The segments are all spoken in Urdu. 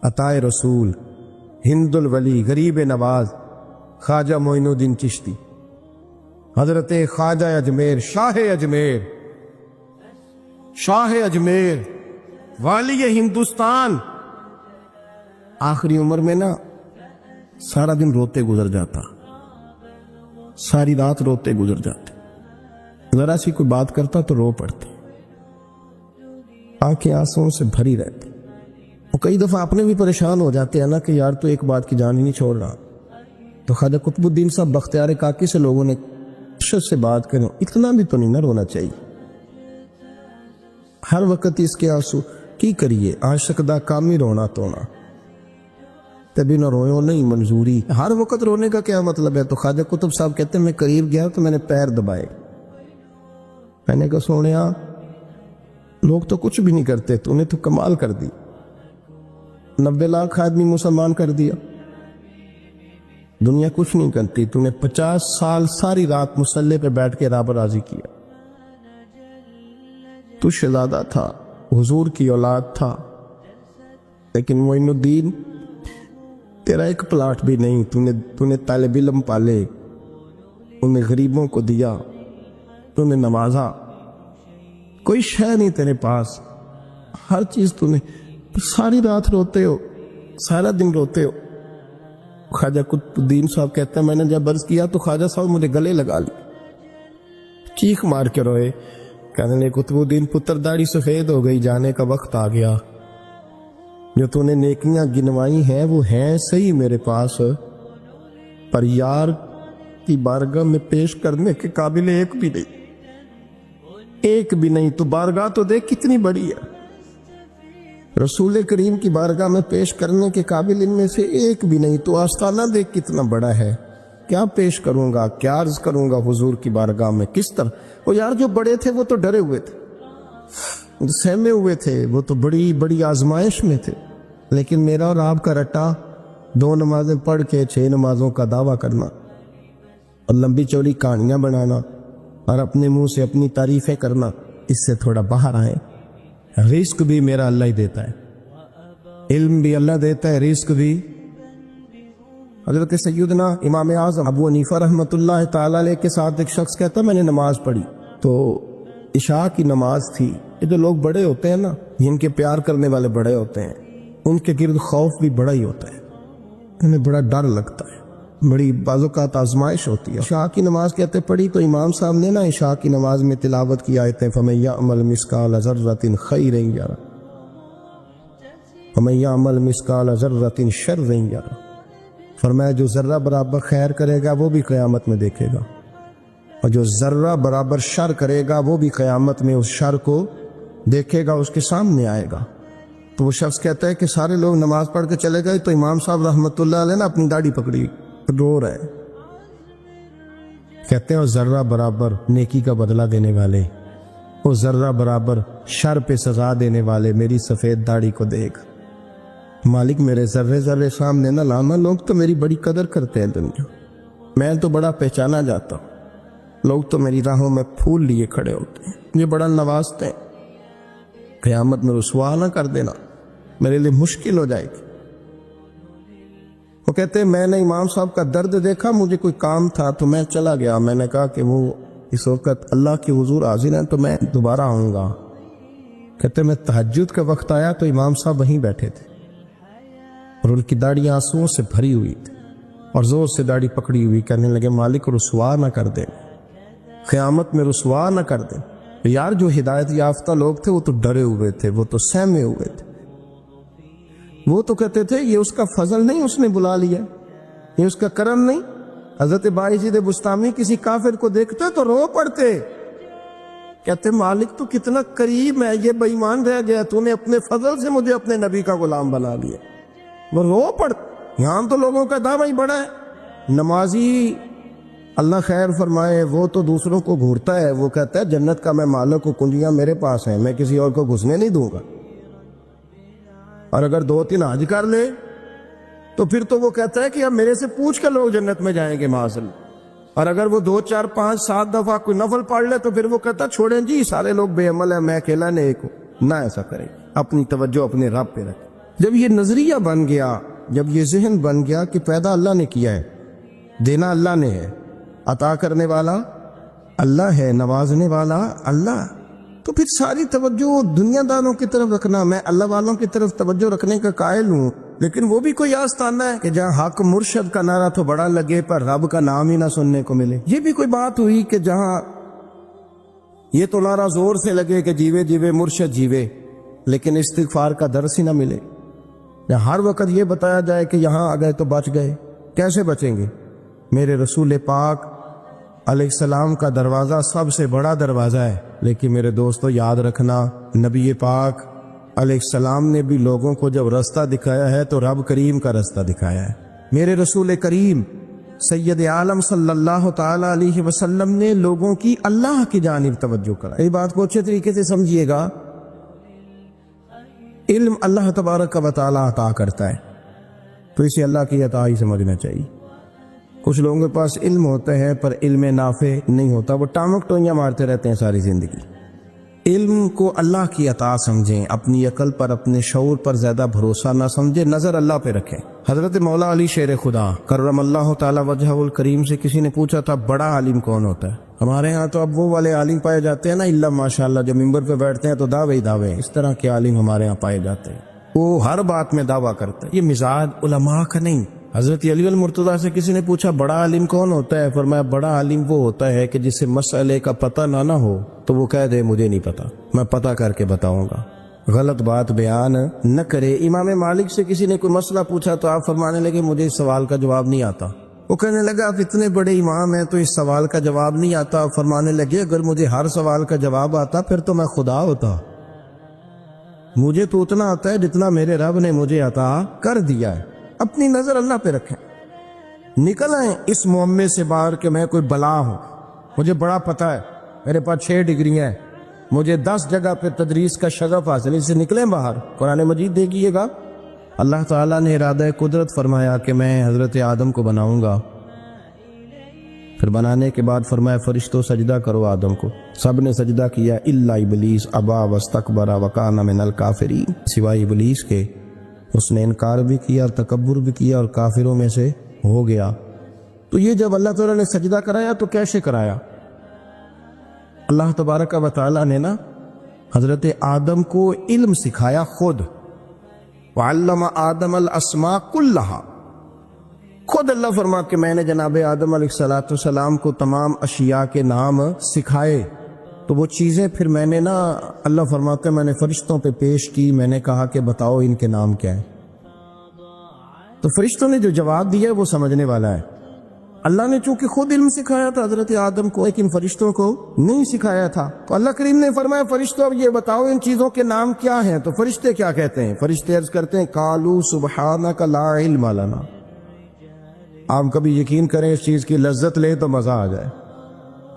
عطائے رسول، ہند الولی، غریب نواز، خواجہ معین الدین چشتی، حضرت خواجہ اجمیر، شاہ اجمیر، والی ہندوستان. آخری عمر میں نا سارا دن روتے گزر جاتا، ساری رات روتے گزر جاتے، ذرا سی کوئی بات کرتا تو رو پڑتے، آنکھیں آنسوں سے بھری رہتی. اور کئی دفعہ اپنے بھی پریشان ہو جاتے ہیں نا کہ یار تو ایک بات کی جان ہی نہیں چھوڑ رہا. تو خواجہ قطب الدین صاحب بختیار کاکی سے لوگوں نے شد سے بات کریں، اتنا بھی تو نہیں نہ رونا چاہیے، ہر وقت اس کے آنسو کی کریے، عاشق دا کام ہی رونا تونا، تبھی نہ روئے نہیں منظوری. ہر وقت رونے کا کیا مطلب ہے؟ تو خواجہ قطب صاحب کہتے ہیں میں قریب گیا تو میں نے پیر دبائے، میں نے کہا سونیا لوگ تو کچھ بھی نہیں کرتے، تو نے تو کمال کر دی، 90 لاکھ آدمی مسلمان کر دیا، دنیا کچھ نہیں کرتی، تو نے 50 سال ساری رات مصلے پہ بیٹھ کے رب راضی کیا. تو شہزادہ تھا، حضور کی اولاد تھا، لیکن معین الدین تیرا ایک پلاٹ بھی نہیں، تو نے طالب علم پالے، انہیں غریبوں کو دیا، تو نے نوازا، کوئی شے نہیں تیرے پاس، ہر چیز تو نے، ساری رات روتے ہو، سارا دن روتے ہو. خواجہ قطب الدین صاحب کہتے ہیں میں نے جب عرض کیا تو خواجہ صاحب مجھے گلے لگا لی، چیخ مار کے روئے، کہنے لگے قطب الدین پتر داڑھی سفید ہو گئی، جانے کا وقت آ گیا، جو تو نے نیکیاں گنوائی ہیں وہ ہیں صحیح میرے پاس، پر یار کی بارگاہ میں پیش کرنے کے قابل ایک بھی نہیں. تو بارگاہ تو دیکھ کتنی بڑی ہے، رسول کریم کی بارگاہ میں پیش کرنے کے قابل ان میں سے ایک بھی نہیں. تو آستانہ دیکھ کتنا بڑا ہے، کیا پیش کروں گا، کیا عرض کروں گا حضور کی بارگاہ میں، کس طرح. وہ یار جو بڑے تھے وہ تو ڈرے ہوئے تھے، سہمے ہوئے تھے، وہ تو بڑی بڑی آزمائش میں تھے، لیکن میرا اور آپ کا رٹا 2 نمازیں پڑھ کے 6 نمازوں کا دعویٰ کرنا اور لمبی چوڑی کہانیاں بنانا اور اپنے منہ سے اپنی تعریفیں کرنا، اس سے تھوڑا باہر آئیں. رزق بھی میرا اللہ ہی دیتا ہے، علم بھی اللہ دیتا ہے، رزق بھی. حضرت سیدنا امام اعظم ابو حنیفہ رحمۃ اللہ تعالی علیہ کے ساتھ ایک شخص کہتا میں نے نماز پڑھی تو عشاء کی نماز تھی. یہ جو لوگ بڑے ہوتے ہیں نا، جن کے پیار کرنے والے بڑے ہوتے ہیں، ان کے گرد خوف بھی بڑا ہی ہوتا ہے، انہیں بڑا ڈر لگتا ہے، بڑی بعض اوقات آزمائش ہوتی ہے. عشاء کی نماز کہتے پڑھی تو امام صاحب نے نا عشاء کی نماز میں تلاوت کی آیتیں فَمَن يَعْمَلْ مِثْقَالَ ذَرَّةٍ خَيْرًا يَرَهُ وَمَن يَعْمَلْ مِثْقَالَ ذَرَّةٍ شَرًّا يَرَهُ. فرمایا جو ذرہ برابر خیر کرے گا وہ بھی قیامت میں دیکھے گا، اور جو ذرہ برابر شر کرے گا وہ بھی قیامت میں اس شر کو دیکھے گا، اس کے سامنے آئے گا. تو وہ شخص کہتا ہے کہ سارے لوگ نماز پڑھ کے چلے گئے تو امام صاحب رحمۃ اللہ علیہ نے اپنی داڑھی پکڑی، رو رہے، کہتے ہیں وہ ذرہ برابر نیکی کا بدلہ دینے والے، وہ ذرہ برابر شر پہ سزا دینے والے میری سفید داڑھی کو دیکھ، مالک میرے ذرے ذرے سامنے نہ لانا. لوگ تو میری بڑی قدر کرتے ہیں دنیا، میں تو بڑا پہچانا جاتا ہوں، لوگ تو میری راہوں میں پھول لیے کھڑے ہوتے ہیں، مجھے بڑا نوازتے ہیں، قیامت میں رسوا نہ کر دینا، میرے لیے مشکل ہو جائے گی. وہ کہتے ہیں میں نے امام صاحب کا درد دیکھا، مجھے کوئی کام تھا تو میں چلا گیا، میں نے کہا کہ وہ اس وقت اللہ کے حضور حاضر ہیں تو میں دوبارہ آؤں گا. کہتے ہیں میں تہجد کا وقت آیا تو امام صاحب وہیں بیٹھے تھے اور ان کی داڑھی آنسوؤں سے بھری ہوئی تھی اور زور سے داڑھی پکڑی ہوئی، کہنے لگے مالک رسوا نہ کر دے، قیامت میں رسوا نہ کر دے. یار جو ہدایت یافتہ لوگ تھے وہ تو ڈرے ہوئے تھے، وہ تو سہمے ہوئے تھے، وہ تو کہتے تھے یہ اس کا فضل نہیں، اس نے بلا لیا، یہ اس کا کرم نہیں. حضرت باعزید بستامی کسی کافر کو دیکھتے تو رو پڑتے، کہتے مالک تو کتنا قریب ہے، یہ بے ایمان رہ گیا، تو نے اپنے فضل سے مجھے اپنے نبی کا غلام بنا لیا. وہ رو پڑتے. یہاں تو لوگوں کا دعویٰ ہی بڑا ہے. نمازی اللہ خیر فرمائے وہ تو دوسروں کو گھورتا ہے، وہ کہتا ہے جنت کا میں مالک ہوں، کنجیاں میرے پاس ہیں، میں کسی اور کو گھسنے نہیں دوں گا. اور اگر 2-3 حج کر لے تو پھر تو وہ کہتا ہے کہ اب میرے سے پوچھ کے لوگ جنت میں جائیں گے معاذ. اور اگر وہ 2 4 5 7 دفعہ کوئی نفل پڑھ لے تو پھر وہ کہتا ہے چھوڑیں جی سارے لوگ بے عمل ہیں، میں اکیلا نیک ہوں. نہ ایسا کرے، اپنی توجہ اپنے رب پہ رکھے. جب یہ نظریہ بن گیا، جب یہ ذہن بن گیا کہ پیدا اللہ نے کیا ہے، دینا اللہ نے ہے، عطا کرنے والا اللہ ہے، نوازنے والا اللہ، تو پھر ساری توجہ دنیا داروں کی طرف رکھنا، میں اللہ والوں کی طرف توجہ رکھنے کا قائل ہوں، لیکن وہ بھی کوئی آستانہ ہے کہ جہاں حق مرشد کا نعرہ تو بڑا لگے پر رب کا نام ہی نہ سننے کو ملے۔ یہ بھی کوئی بات ہوئی کہ جہاں یہ تو نعرہ زور سے لگے کہ جیوے جیوے مرشد جیوے، لیکن استغفار کا درس ہی نہ ملے، یا ہر وقت یہ بتایا جائے کہ یہاں آ گئے تو بچ گئے۔ کیسے بچیں گے؟ میرے رسول پاک علیہ السلام کا دروازہ سب سے بڑا دروازہ ہے، لیکن میرے دوستو یاد رکھنا، نبی پاک علیہ السلام نے بھی لوگوں کو جب رستہ دکھایا ہے تو رب کریم کا رستہ دکھایا ہے۔ میرے رسول کریم سید عالم صلی اللہ تعالی علیہ وسلم نے لوگوں کی اللہ کی جانب توجہ کرا۔ یہ بات کو اچھے طریقے سے سمجھیے گا، علم اللہ تبارک و تعالی عطا کرتا ہے تو اسے اللہ کی عطا ہی سمجھنا چاہیے۔ کچھ لوگوں کے پاس علم ہوتا ہے پر علم نافع نہیں ہوتا، وہ ٹامک ٹوئیاں مارتے رہتے ہیں ساری زندگی۔ علم کو اللہ کی عطا سمجھیں، اپنی عقل پر اپنے شعور پر زیادہ بھروسہ نہ سمجھیں، نظر اللہ پہ رکھیں۔ حضرت مولا علی شیر خدا کرم اللہ تعالی وجہہ الکریم سے کسی نے پوچھا تھا بڑا عالم کون ہوتا ہے؟ ہمارے ہاں تو اب وہ والے عالم پائے جاتے ہیں نا، اللہ ماشاءاللہ، جو ممبر پہ بیٹھتے ہیں تو دعوے ہی دعوے، اس طرح کے عالم ہمارے ہاں پائے جاتے ہیں، وہ ہر بات میں دعویٰ کرتے ہیں۔ یہ مزاج علماء کا نہیں۔ حضرت علی المرتضیٰ سے کسی نے پوچھا بڑا عالم کون ہوتا ہے؟ فرمایا بڑا عالم وہ ہوتا ہے کہ جسے مسئلے کا پتہ نہ ہو تو وہ کہہ دے مجھے نہیں پتا، میں پتہ کر کے بتاؤں گا، غلط بات بیان نہ کرے۔ امام مالک سے کسی نے کوئی مسئلہ پوچھا تو آپ فرمانے لگے مجھے اس سوال کا جواب نہیں آتا۔ وہ کہنے لگا آپ اتنے بڑے امام ہیں تو اس سوال کا جواب نہیں آتا۔ آپ فرمانے لگے اگر مجھے ہر سوال کا جواب آتا پھر تو میں خدا ہوتا، مجھے تو اتنا آتا ہے جتنا میرے رب نے مجھے عطا کر دیا ہے۔ اپنی نظر اللہ پہ رکھیں، نکل آئیں اس معمے سے باہر کہ میں کوئی بلا ہوں، مجھے بڑا پتہ ہے، میرے پاس 6 ڈگریاں ہیں، مجھے 10 جگہ پہ تدریس کا شغف حاصل ہے، اس سے نکلیں باہر۔ قرآن مجید دیکھیے گا، اللہ تعالیٰ نے ارادہ قدرت فرمایا کہ میں حضرت آدم کو بناؤں گا، پھر بنانے کے بعد فرمایا فرشتوں سجدہ کرو آدم کو، سب نے سجدہ کیا الا ابلیس ابا واستکبر وکان من الکافرین، سوائے ابلیس کے، اس نے انکار بھی کیا اور تکبر بھی کیا اور کافروں میں سے ہو گیا۔ تو یہ جب اللہ تعالیٰ نے سجدہ کرایا تو کیسے کرایا؟ اللہ تبارک و تعالیٰ نے نا حضرت آدم کو علم سکھایا خود، وعلم آدم الاسماء کلہا، خود اللہ فرما کہ میں نے جناب آدم علیہ السلام کو تمام اشیاء کے نام سکھائے۔ تو وہ چیزیں پھر میں نے نا، اللہ فرماتے میں نے فرشتوں پہ پیش کی، میں نے کہا کہ بتاؤ ان کے نام کیا ہے، تو فرشتوں نے جو جواب دیا وہ سمجھنے والا ہے۔ اللہ نے چونکہ خود علم سکھایا تھا حضرت آدم کو، لیکن فرشتوں کو نہیں سکھایا تھا، تو اللہ کریم نے فرمایا فرشتوں اب یہ بتاؤ ان چیزوں کے نام کیا ہیں۔ تو فرشتے کیا کہتے ہیں؟ فرشتے عرض کرتے ہیں قالوا سبحانک لا علم لنا۔ آپ کبھی یقین کریں اس چیز کی لذت لیں تو مزہ آ جائے،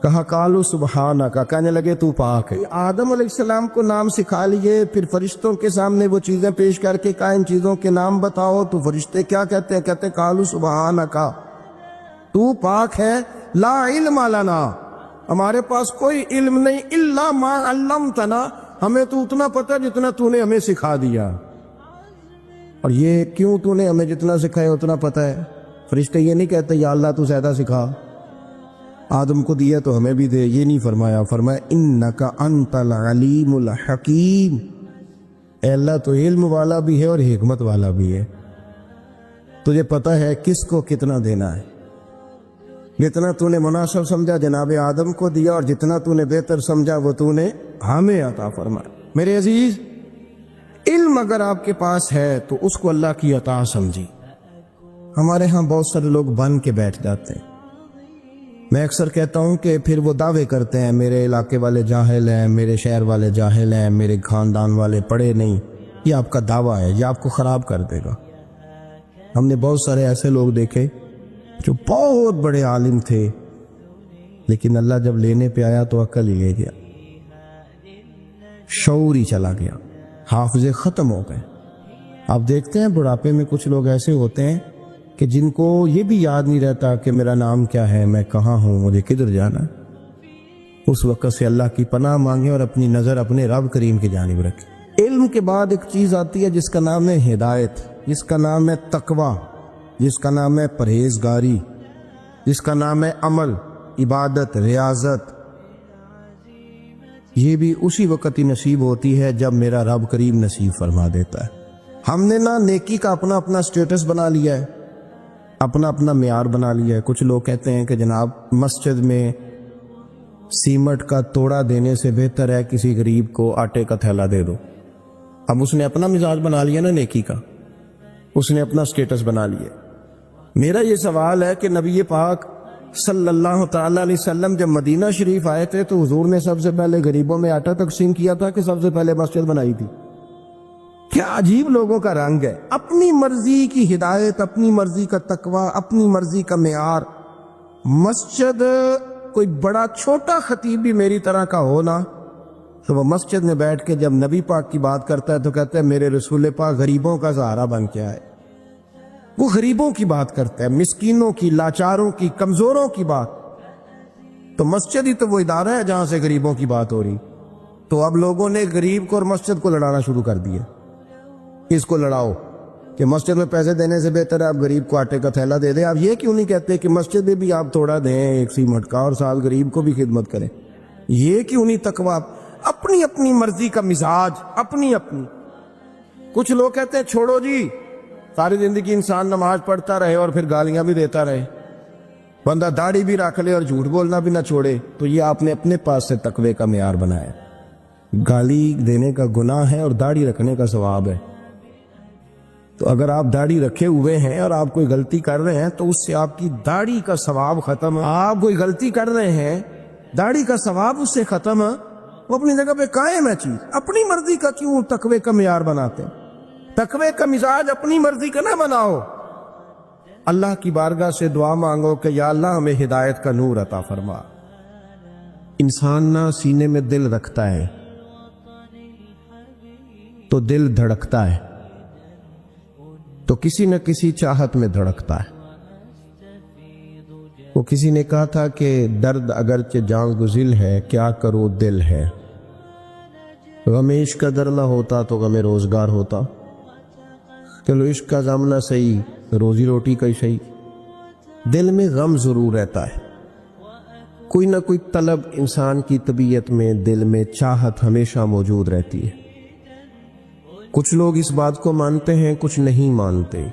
کہا قالوا سبحانک، کہنے لگے تو پاک ہے۔ آدم علیہ السلام کو نام سکھا لیے، پھر فرشتوں کے سامنے وہ چیزیں پیش کر کے کہا ان چیزوں کے نام بتاؤ، تو فرشتے کیا کہتے ہیں؟ کہتے ہیں قالوا سبحانک، تو پاک ہے، لا علم لنا، ہمارے پاس کوئی علم نہیں، الا ما علمتنا، ہمیں تو اتنا پتہ جتنا تو نے ہمیں سکھا دیا۔ اور یہ کیوں تو نے ہمیں جتنا سکھایا اتنا پتہ ہے؟ فرشتے یہ نہیں کہتے یا اللہ تو زیادہ سکھا، آدم کو دیا تو ہمیں بھی دے، یہ نہیں فرمایا، فرمایا انک انت العلیم الحکیم، اے اللہ تو علم والا بھی ہے اور حکمت والا بھی ہے، تجھے پتہ ہے کس کو کتنا دینا ہے، جتنا تو نے مناسب سمجھا جناب آدم کو دیا، اور جتنا تو نے بہتر سمجھا وہ تو نے ہمیں عطا فرمایا۔ میرے عزیز، علم اگر آپ کے پاس ہے تو اس کو اللہ کی عطا سمجھی۔ ہمارے ہاں بہت سارے لوگ بن کے بیٹھ جاتے ہیں، میں اکثر کہتا ہوں کہ پھر وہ دعوے کرتے ہیں میرے علاقے والے جاہل ہیں، میرے شہر والے جاہل ہیں، میرے خاندان والے پڑھے نہیں۔ یہ آپ کا دعویٰ ہے، یہ آپ کو خراب کر دے گا۔ ہم نے بہت سارے ایسے لوگ دیکھے جو بہت بڑے عالم تھے، لیکن اللہ جب لینے پہ آیا تو عقل ہی لے گیا، شعور ہی چلا گیا، حافظے ختم ہو گئے۔ آپ دیکھتے ہیں بڑھاپے میں کچھ لوگ ایسے ہوتے ہیں کہ جن کو یہ بھی یاد نہیں رہتا کہ میرا نام کیا ہے، میں کہاں ہوں، مجھے کدھر جانا ہے۔ اس وقت سے اللہ کی پناہ مانگیں اور اپنی نظر اپنے رب کریم کی جانب رکھیں۔ علم کے بعد ایک چیز آتی ہے جس کا نام ہے ہدایت، جس کا نام ہے تقوی، جس کا نام ہے پرہیزگاری، جس کا نام ہے عمل، عبادت، ریاضت۔ یہ بھی اسی وقت ہی نصیب ہوتی ہے جب میرا رب کریم نصیب فرما دیتا ہے۔ ہم نے نا نیکی کا اپنا اپنا سٹیٹس بنا لیا ہے، اپنا اپنا معیار بنا لیا ہے۔ کچھ لوگ کہتے ہیں کہ جناب مسجد میں سیمٹ کا توڑا دینے سے بہتر ہے کسی غریب کو آٹے کا تھیلا دے دو۔ اب اس نے اپنا مزاج بنا لیا نا نیکی کا، اس نے اپنا سٹیٹس بنا لیا۔ میرا یہ سوال ہے کہ نبی پاک صلی اللہ تعالی علیہ وسلم جب مدینہ شریف آئے تھے تو حضور نے سب سے پہلے غریبوں میں آٹا تقسیم کیا تھا کہ سب سے پہلے مسجد بنائی تھی؟ کیا عجیب لوگوں کا رنگ ہے، اپنی مرضی کی ہدایت، اپنی مرضی کا تقوی، اپنی مرضی کا معیار۔ مسجد کوئی بڑا چھوٹا خطیب بھی میری طرح کا ہو نا تو وہ مسجد میں بیٹھ کے جب نبی پاک کی بات کرتا ہے تو کہتا ہے میرے رسول پاک غریبوں کا سہارا بن کے آئے۔ وہ غریبوں کی بات کرتا ہے، مسکینوں کی، لاچاروں کی، کمزوروں کی بات۔ تو مسجد ہی تو وہ ادارہ ہے جہاں سے غریبوں کی بات ہو رہی۔ تو اب لوگوں نے غریب کو اور مسجد کو لڑانا شروع کر دیا۔ اس کو لڑاؤ کہ مسجد میں پیسے دینے سے بہتر ہے آپ غریب کو آٹے کا تھیلا دے دیں۔ آپ یہ کیوں نہیں کہتے کہ مسجد میں بھی آپ تھوڑا دیں ایک سیمٹ کا اور ساتھ غریب کو بھی خدمت کریں؟ یہ کیوں نہیں تقوی؟ اپنی اپنی مرضی کا مزاج، اپنی اپنی۔ کچھ لوگ کہتے ہیں چھوڑو جی، ساری زندگی انسان نماز پڑھتا رہے اور پھر گالیاں بھی دیتا رہے، بندہ داڑھی بھی رکھ لے اور جھوٹ بولنا بھی نہ چھوڑے۔ تو یہ آپ نے اپنے پاس سے تقوی کا معیار بنایا۔ گالی دینے کا گناہ ہے اور داڑھی رکھنے کا ثواب ہے۔ تو اگر آپ داڑھی رکھے ہوئے ہیں اور آپ کوئی غلطی کر رہے ہیں تو اس سے آپ کی داڑھی کا ثواب ختم ہے۔ آپ کوئی غلطی کر رہے ہیں، داڑھی کا ثواب اس سے ختم ہے، وہ اپنی جگہ پہ قائم ہے چیز۔ اپنی مرضی کا کیوں تقوی کا معیار بناتے ہیں؟ تقوی کا مزاج اپنی مرضی کا نہ بناؤ۔ اللہ کی بارگاہ سے دعا مانگو کہ یا اللہ ہمیں ہدایت کا نور عطا فرما۔ انسان نہ سینے میں دل رکھتا ہے تو دل دھڑکتا ہے، تو کسی نہ کسی چاہت میں دھڑکتا ہے۔ وہ کسی نے کہا تھا کہ درد اگرچہ جان گزل ہے، کیا کرو دل ہے۔ غم عشق کا در نہ ہوتا تو غم روزگار ہوتا۔ چلو عشق کا غم نہ صحیح، روزی روٹی کا ہی صحیح، دل میں غم ضرور رہتا ہے۔ کوئی نہ کوئی طلب انسان کی طبیعت میں، دل میں چاہت ہمیشہ موجود رہتی ہے۔ کچھ لوگ اس بات کو مانتے ہیں، کچھ نہیں مانتے۔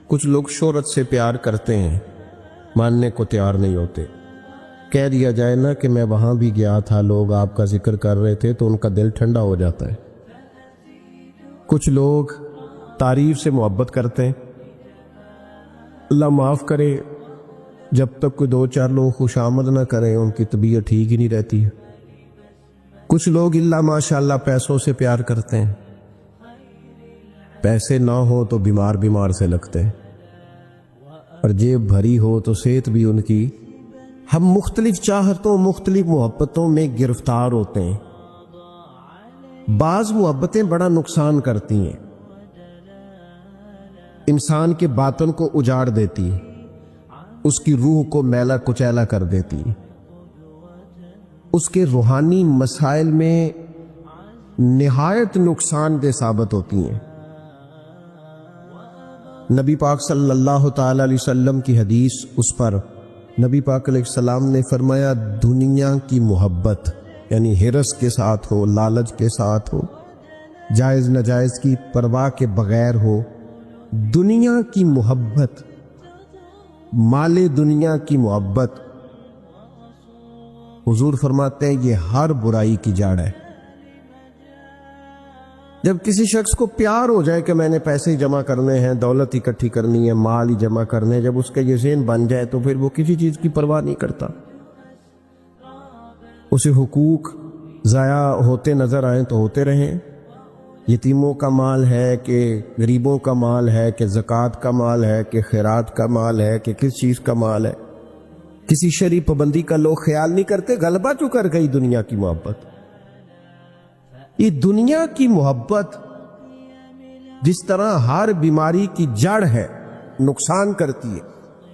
کچھ لوگ شہرت سے پیار کرتے ہیں، ماننے کو تیار نہیں ہوتے۔ کہہ دیا جائے نا کہ میں وہاں بھی گیا تھا، لوگ آپ کا ذکر کر رہے تھے تو ان کا دل ٹھنڈا ہو جاتا ہے۔ کچھ لوگ تعریف سے محبت کرتے ہیں، اللہ معاف کرے جب تک کوئی دو چار لوگ خوش آمد نہ کریں ان کی طبیعت ٹھیک ہی نہیں رہتی ہے۔ کچھ لوگ اللہ ماشاءاللہ پیسوں سے پیار کرتے ہیں، پیسے نہ ہو تو بیمار سے لگتے ہیں، اور جیب بھری ہو تو صحت بھی ان کی۔ ہم مختلف چاہتوں، مختلف محبتوں میں گرفتار ہوتے ہیں۔ بعض محبتیں بڑا نقصان کرتی ہیں، انسان کے باطن کو اجاڑ دیتی ہیں، اس کی روح کو میلا کچیلا کر دیتی ہیں، اس کے روحانی مسائل میں نہایت نقصان دہ ثابت ہوتی ہیں۔ نبی پاک صلی اللہ تعالی علیہ وسلم کی حدیث، اس پر نبی پاک علیہ السلام نے فرمایا دنیا کی محبت یعنی ہرس کے ساتھ ہو، لالچ کے ساتھ ہو، جائز ناجائز کی پرواہ کے بغیر ہو، دنیا کی محبت، مال دنیا کی محبت، حضور فرماتے ہیں یہ ہر برائی کی جڑ ہے۔ جب کسی شخص کو پیار ہو جائے کہ میں نے پیسے ہی جمع کرنے ہیں، دولت اکٹھی کرنی ہے، مال ہی جمع کرنے ہیں، جب اس کا یہ ذہن بن جائے تو پھر وہ کسی چیز کی پرواہ نہیں کرتا۔ اسے حقوق ضائع ہوتے نظر آئیں تو ہوتے رہیں، یتیموں کا مال ہے کہ غریبوں کا مال ہے کہ زکوٰۃ کا مال ہے کہ خیرات کا مال ہے کہ کس چیز کا مال ہے، کسی شرعی پابندی کا لوگ خیال نہیں کرتے۔ غلبہ جو کر گئی دنیا کی محبت، یہ دنیا کی محبت جس طرح ہر بیماری کی جڑ ہے، نقصان کرتی ہے۔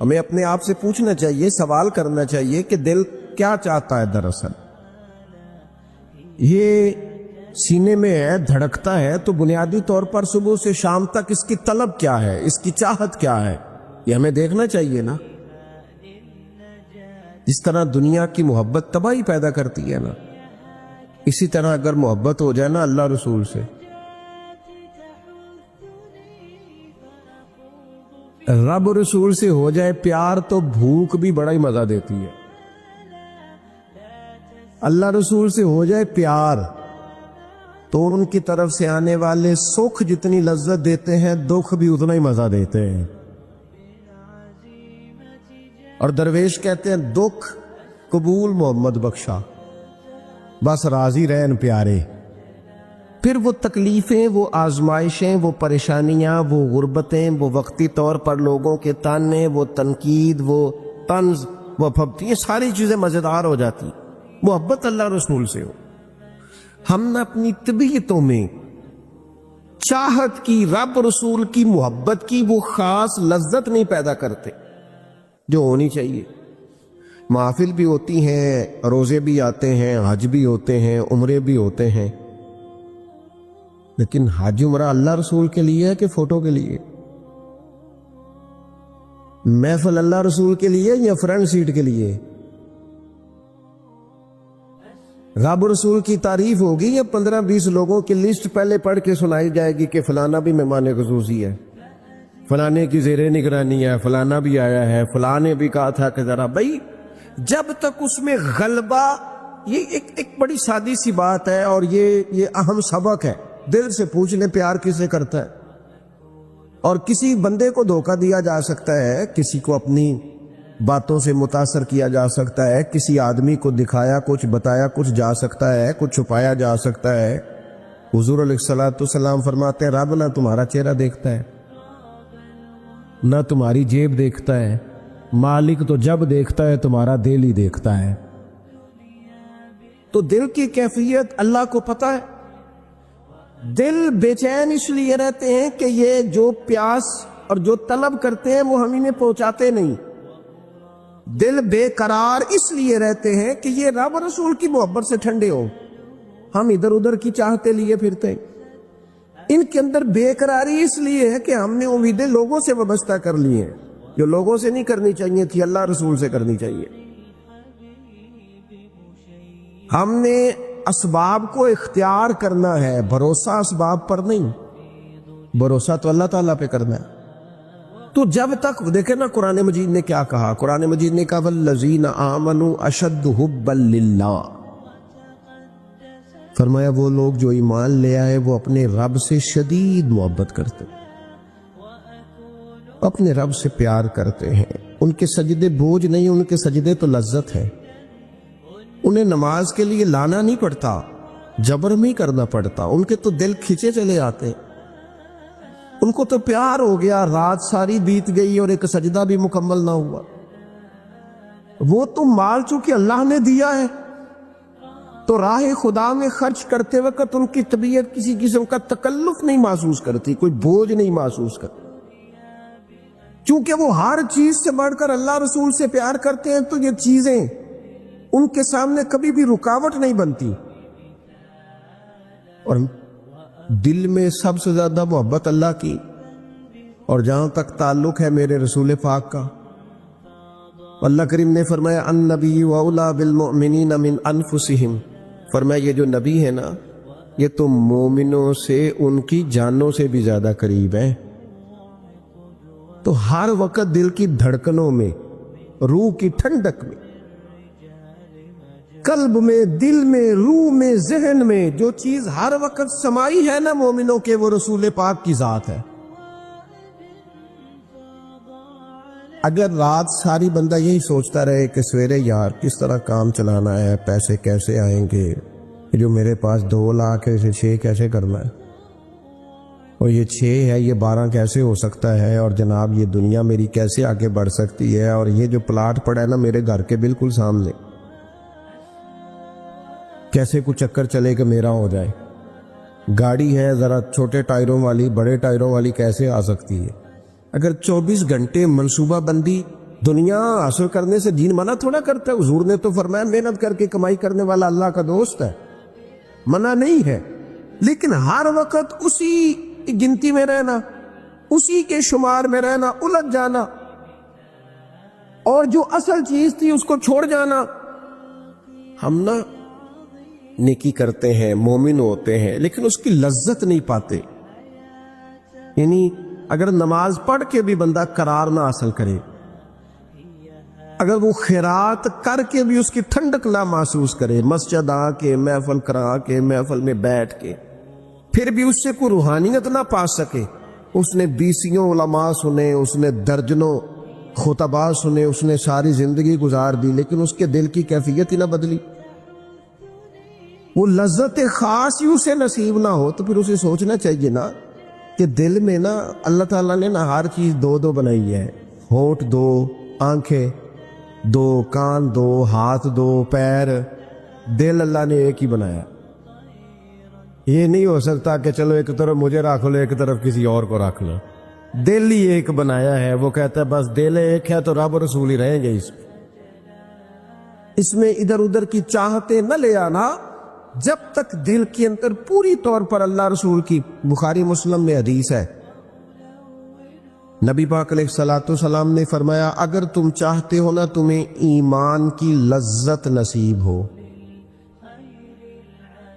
ہمیں اپنے آپ سے پوچھنا چاہیے، سوال کرنا چاہیے کہ دل کیا چاہتا ہے دراصل۔ یہ سینے میں ہے، دھڑکتا ہے، تو بنیادی طور پر صبح سے شام تک اس کی طلب کیا ہے، اس کی چاہت کیا ہے، یہ ہمیں دیکھنا چاہیے نا۔ جس طرح دنیا کی محبت تباہی پیدا کرتی ہے نا، اسی طرح اگر محبت ہو جائے نا اللہ رسول سے، رب رسول سے ہو جائے پیار، تو بھوک بھی بڑا ہی مزہ دیتی ہے۔ اللہ رسول سے ہو جائے پیار تو ان کی طرف سے آنے والے سکھ جتنی لذت دیتے ہیں، دکھ بھی اتنا ہی مزہ دیتے ہیں۔ اور درویش کہتے ہیں دکھ قبول محمد بخشا، بس راضی رہن پیارے۔ پھر وہ تکلیفیں، وہ آزمائشیں، وہ پریشانیاں، وہ غربتیں، وہ وقتی طور پر لوگوں کے تانے، وہ تنقید، وہ طنز، وہ پھبتی، یہ ساری چیزیں مزیدار ہو جاتی محبت اللہ رسول سے ہو۔ ہم نہ اپنی طبیعتوں میں چاہت کی، رب رسول کی محبت کی وہ خاص لذت نہیں پیدا کرتے جو ہونی چاہیے۔ محافل بھی ہوتی ہیں، روزے بھی آتے ہیں، حج بھی ہوتے ہیں، عمرے بھی ہوتے ہیں، لیکن حج عمرہ اللہ رسول کے لیے ہے کہ فوٹو کے لیے؟ محفل اللہ رسول کے لیے یا فرنٹ سیٹ کے لیے؟ رب رسول کی تعریف ہوگی یا 15-20 لوگوں کی لسٹ پہلے پڑھ کے سنائی جائے گی کہ فلانا بھی مہمان خصوصی ہے، فلانے کی زیر نگرانی ہے، فلانا بھی آیا ہے، فلانے بھی کہا تھا کہ ذرا بھائی، جب تک اس میں غلبہ، یہ ایک بڑی سادی سی بات ہے اور یہ اہم سبق ہے۔ دل سے پوچھ لیں پیار کسے کرتا ہے؟ اور کسی بندے کو دھوکہ دیا جا سکتا ہے، کسی کو اپنی باتوں سے متاثر کیا جا سکتا ہے، کسی آدمی کو دکھایا کچھ، بتایا کچھ جا سکتا ہے، کچھ چھپایا جا سکتا ہے۔ حضور علیہ الصلوۃ والسلام فرماتے ہیں رب نہ تمہارا چہرہ دیکھتا ہے، نہ تمہاری جیب دیکھتا ہے، مالک تو جب دیکھتا ہے تمہارا دل ہی دیکھتا ہے۔ تو دل کی کیفیت اللہ کو پتہ ہے۔ دل بے چین اس لیے رہتے ہیں کہ یہ جو پیاس اور جو طلب کرتے ہیں وہ ہم انہیں پہنچاتے نہیں۔ دل بے قرار اس لیے رہتے ہیں کہ یہ رب رسول کی محبت سے ٹھنڈے ہو، ہم ادھر ادھر کی چاہتے لیے پھرتے ہیں۔ ان کے اندر بے قراری اس لیے ہے کہ ہم نے امیدیں لوگوں سے وابستہ کر لی ہیں، جو لوگوں سے نہیں کرنی چاہیے تھی، اللہ رسول سے کرنی چاہیے۔ ہم نے اسباب کو اختیار کرنا ہے، بھروسہ اسباب پر نہیں، بھروسہ تو اللہ تعالیٰ پہ کرنا ہے۔ تو جب تک دیکھیں نا قرآن مجید نے کیا کہا، قرآن مجید نے کہا والذین آمنوا اشد حبا للہ، فرمایا وہ لوگ جو ایمان لے آئے وہ اپنے رب سے شدید محبت کرتے، اپنے رب سے پیار کرتے ہیں۔ ان کے سجدے بوجھ نہیں، ان کے سجدے تو لذت ہے۔ انہیں نماز کے لیے لانا نہیں پڑتا، جبر نہیں کرنا پڑتا، ان کے تو دل کھینچے چلے آتے، ان کو تو پیار ہو گیا، رات ساری بیت گئی اور ایک سجدہ بھی مکمل نہ ہوا۔ وہ تو مال چونکہ اللہ نے دیا ہے تو راہ خدا میں خرچ کرتے وقت ان کی طبیعت کسی قسم کا تکلف نہیں محسوس کرتی، کوئی بوجھ نہیں محسوس کرتی، چونکہ وہ ہر چیز سے بڑھ کر اللہ رسول سے پیار کرتے ہیں، تو یہ چیزیں ان کے سامنے کبھی بھی رکاوٹ نہیں بنتی۔ اور دل میں سب سے زیادہ محبت اللہ کی، اور جہاں تک تعلق ہے میرے رسول پاک کا، اللہ کریم نے فرمایا النبی اولیٰ بالمؤمنین من انفسہم، فرمایا یہ جو نبی ہے نا یہ تو مومنوں سے ان کی جانوں سے بھی زیادہ قریب ہے۔ تو ہر وقت دل کی دھڑکنوں میں، روح کی ٹھنڈک میں، قلب میں، دل میں، روح میں، ذہن میں جو چیز ہر وقت سمائی ہے نا مومنوں کے، وہ رسول پاک کی ذات ہے۔ اگر رات ساری بندہ یہی سوچتا رہے کہ سویرے یار کس طرح کام چلانا ہے، پیسے کیسے آئیں گے، جو میرے پاس 2 لاکھ ہے اسے 6 کیسے کرنا ہے، اور یہ 6 ہے یہ 12 کیسے ہو سکتا ہے، اور جناب یہ دنیا میری کیسے آگے بڑھ سکتی ہے، اور یہ جو پلاٹ پڑا ہے نا میرے گھر کے بالکل سامنے، کیسے کچھ چکر چلے کہ میرا ہو جائے، گاڑی ہے ذرا چھوٹے ٹائروں والی بڑے ٹائروں والی کیسے آ سکتی ہے۔ اگر 24 گھنٹے منصوبہ بندی دنیا حاصل کرنے سے دین منع تھوڑا کرتا ہے۔ حضور نے تو فرمایا محنت کر کے کمائی کرنے والا اللہ کا دوست ہے، منع نہیں ہے، لیکن ہر وقت اسی گنتی میں رہنا، اسی کے شمار میں رہنا، الجھ جانا اور جو اصل چیز تھی اس کو چھوڑ جانا۔ ہم نا نیکی کرتے ہیں، مومن ہوتے ہیں، لیکن اس کی لذت نہیں پاتے۔ یعنی اگر نماز پڑھ کے بھی بندہ قرار نہ حاصل کرے، اگر وہ خیرات کر کے بھی اس کی ٹھنڈک نہ محسوس کرے، مسجد آ کے، محفل کرا کے، محفل میں بیٹھ کے، پھر بھی اس سے کوئی روحانیت نہ پا سکے، اس نے بیسیوں علماء سنے، اس نے درجنوں خطباء سنے، اس نے ساری زندگی گزار دی، لیکن اس کے دل کی کیفیت ہی نہ بدلی، وہ لذت خاص ہی اسے نصیب نہ ہو، تو پھر اسے سوچنا چاہیے نا کہ دل میں نا اللہ تعالیٰ نے نا ہر چیز دو دو بنائی ہے، ہونٹ دو، آنکھیں دو، کان دو، ہاتھ دو، پیر، دل اللہ نے ایک ہی بنایا۔ یہ نہیں ہو سکتا کہ چلو ایک طرف مجھے رکھ لو، ایک طرف کسی اور کو رکھ لو، دل ہی ایک بنایا ہے۔ وہ کہتا ہے بس دل ایک ہے تو رب رسول ہی رہیں گے، اس میں ادھر ادھر کی چاہتے نہ لے آنا، جب تک دل کے اندر پوری طور پر اللہ رسول کی، بخاری مسلم میں حدیث ہے، نبی پاک علیہ الصلوۃ والسلام نے فرمایا اگر تم چاہتے ہو نا تمہیں ایمان کی لذت نصیب ہو،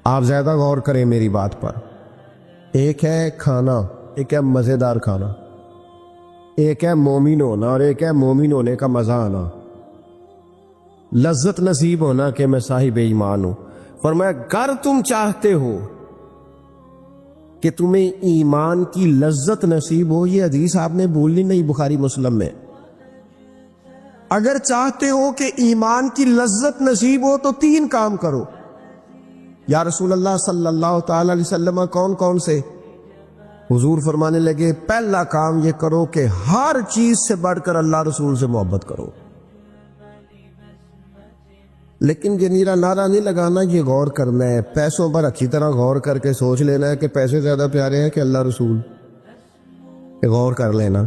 آپ زیادہ غور کریں میری بات پر، ایک ہے کھانا، ایک ہے مزیدار کھانا، ایک ہے مومن ہونا اور ایک ہے مومن ہونے کا مزہ آنا، لذت نصیب ہونا کہ میں صاحب ایمان ہوں۔ فرمایا اگر تم چاہتے ہو کہ تمہیں ایمان کی لذت نصیب ہو، یہ حدیث آپ نے بھولنی نہیں، بخاری مسلم میں، اگر چاہتے ہو کہ ایمان کی لذت نصیب ہو تو تین کام کرو۔ یا رسول اللہ صلی اللہ تعالی علیہ وسلم کون کون سے؟ حضور فرمانے لگے پہلا کام یہ کرو کہ ہر چیز سے بڑھ کر اللہ رسول سے محبت کرو۔ لیکن یہ نیرا نعرہ نہیں لگانا، یہ غور کرنا ہے، پیسوں پر اچھی طرح غور کر کے سوچ لینا ہے کہ پیسے زیادہ پیارے ہیں کہ اللہ رسول، یہ غور کر لینا۔